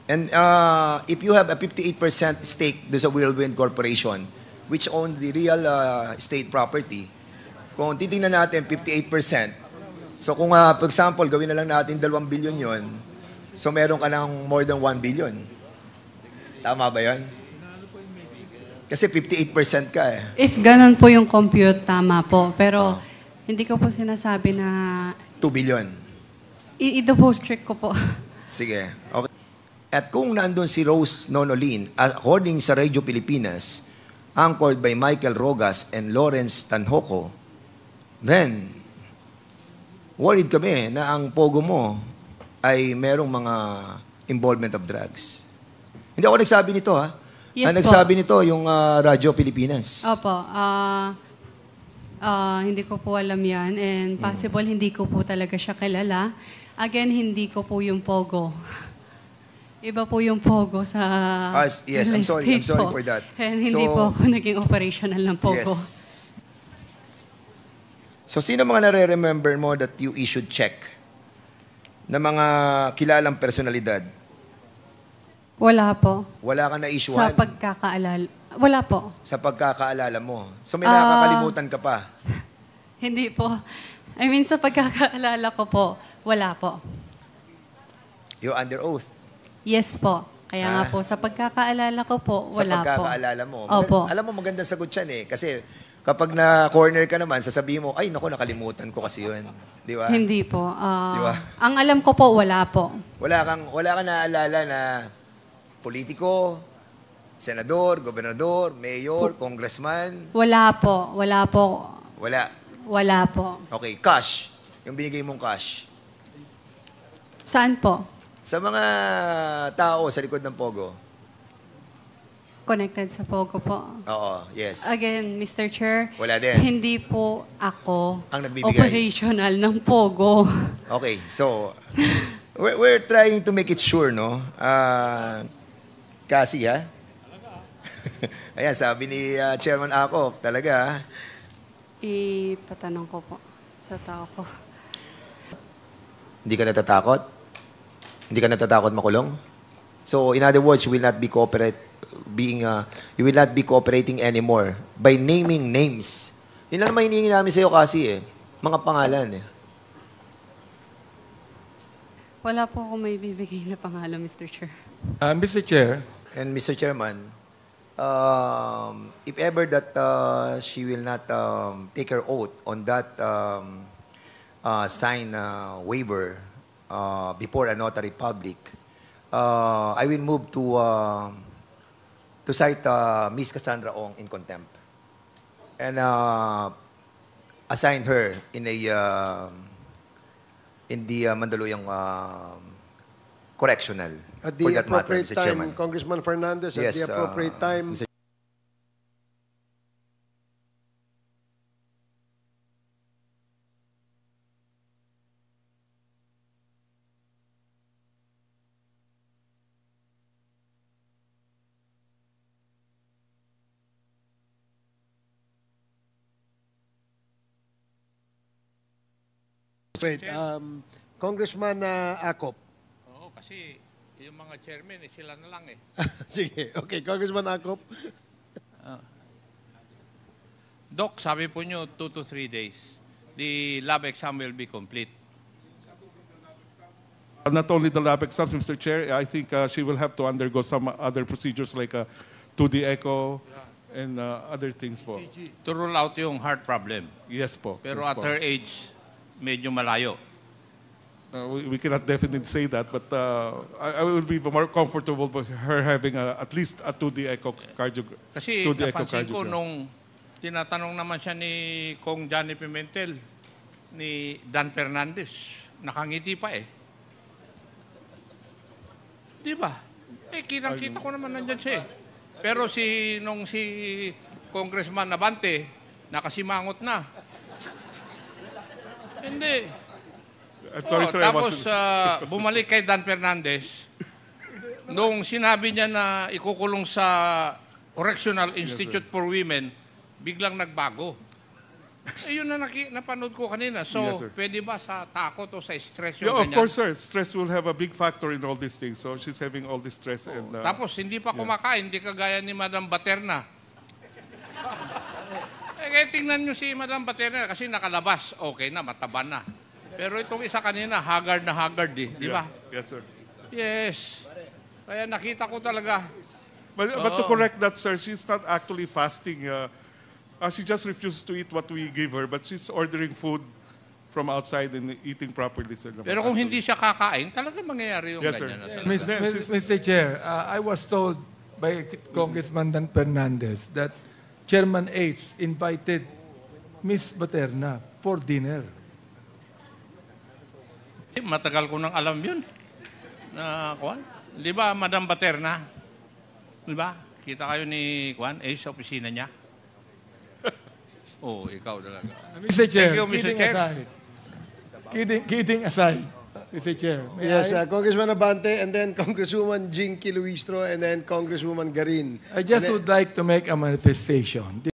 And if you have a 58% stake do sa Whirlwind Corporation, which owns the real estate property, kung titingnan natin 58%, so kung for example, gawin na lang natin 2 billion yon, so meron ka ng more than 1 billion. Tama ba yun? Kasi 58% ka eh. If ganun po yung compute, tama po. Pero hindi ko po sinasabi na 2 billion. i-double check ko po. Sige. Okay. At kung nandun si Rose Nonolin, according sa Radio Pilipinas, anchored by Michael Rogas and Lawrence Tanhoco, then, worried kami na ang pogo mo ay merong mga involvement of drugs. Hindi ako nagsabi nito, ha? Yes, ang nagsabi nito yung Radio Pilipinas. Opo. Hindi ko po alam yan. And possible hindi ko po talaga siya kilala. Again, hindi ko po yung pogo. Iba po yung pogo sa Yes, I'm sorry for that. And hindi po ako naging operational ng pogo. Yes. So, sino mga nare-remember mo that you issued check na mga kilalang personalidad? Wala po. Wala ka Sa na-issuehan? pagkakaalala. Wala po. Sa pagkakaalala mo. So, may nakakalimutan ka pa? Hindi po. I mean, sa pagkakaalala ko po, wala po. You're under oath. Yes po. Kaya nga po, sa pagkakaalala ko po, Sa wala po. pagkakaalala mo. Opo. Alam mo, magandang sagot yan eh. Kasi kapag na-corner ka naman, sasabihin mo, ay, naku, nakalimutan ko kasi yun. Di ba? Hindi po. Di ba? Ang alam ko po, wala po. Wala kang naaalala na politiko, senador, gobernador, mayor, congressman? Wala po. Wala po. Wala. Wala po. Okay, cash. Yung binigay mong cash. Saan po? Sa mga tao sa likod ng Pogo. Connected sa Pogo po. Oo, yes. Again, Mr. Chair, Wala din. hindi po ako Ang nagbibigay. operational ng Pogo. Okay, so, we're trying to make it sure, no? Kasi, ha? Ayan, sabi ni Chairman Ako, talaga, ha? Ipatanong ko po sa tao ko. Hindi ka natatakot? Hindi ka natatakot makulong? So, in other words, you will not be you will not be cooperating anymore by naming names. Yun lang naman hinihingi namin sa'yo kasi mga pangalan Wala po akong may bibigay na pangalan, Mr. Chair. Mr. Chair, And Mr. Chairman, if ever that she will not take her oath on that sign waiver before a notary public, I will move to cite Ms. Cassandra Ong in contempt and assign her in the Mandaluyong correctional. At for the that matter, appropriate Mr. time, Chairman. Congressman Fernandez, at Yes, the appropriate time, Mr. wait, Congressman Acop. oo, kasi yung mga chairman, sila na lang eh. Sige, okay, Congressman Acop. Doc, sabi po nyo, 2 to 3 days. The lab exam will be complete. Not only the lab exams, Mr. Chair, I think she will have to undergo some other procedures like 2D echo and other things po. To rule out yung heart problem. Yes po. Pero yes at po. her age, medyo malayo. We cannot definitely say that, but I will be more comfortable with her having at least a 2D echo cardiogram. Kasi 2D napansin ko echocardiogram. nung tinatanong naman siya ni Kong Johnny Pimentel, ni Dan Fernandez, nakangiti pa eh. Di ba? Eh, kitang-kita ko naman nandyan siya eh. Pero nung si Congressman Nabante, nakasimangot na. Hindi. I'm sorry, sir. I Tapos wasn't- bumalik kay Dan Fernandez, nung sinabi niya na ikukulong sa Correctional Institute for Women, biglang nagbago. Eh, yun na napanood ko kanina. So, Yes, sir. pwede ba sa takot o sa stress yung Yeah, of ganyan? course, sir. Stress will have a big factor in all these things. So she's having all this stress and Tapos, hindi pa kumakain, hindi kagaya ni Madam Baterna. Kaya tingnan nyo si Madam Baterna kasi nakalabas. Okay na, mataba na. Pero itong isa kanina, haggard na haggard eh. Di ba? Yes, sir. Yes. Kaya nakita ko talaga. But to correct that, sir, she's not actually fasting. She just refuses to eat what we give her, but she's ordering food from outside and eating properly, sir. Pero kung hindi siya kakain, talaga mangyayari yung Yes, sir. ganyan. Na talaga. She's- Mr. Chair, I was told by Congressman Dan Fernandez that Chairman H invited Miss Baterna for dinner. Eh, matagal ko nang alam yun. Na, Kwan? Di ba, Madam Baterna? Di ba? Kita kayo ni Kwan, sa opisina niya. Oh, ikaw talaga. Mr. Chair, Thank you, Mr. kidding Chair. aside. Kidding aside, Mr. Chair. May Yes, I? Congressman Abante, and then Congresswoman Jinky Luistro, and then Congresswoman Garin. I just would like to make a manifestation.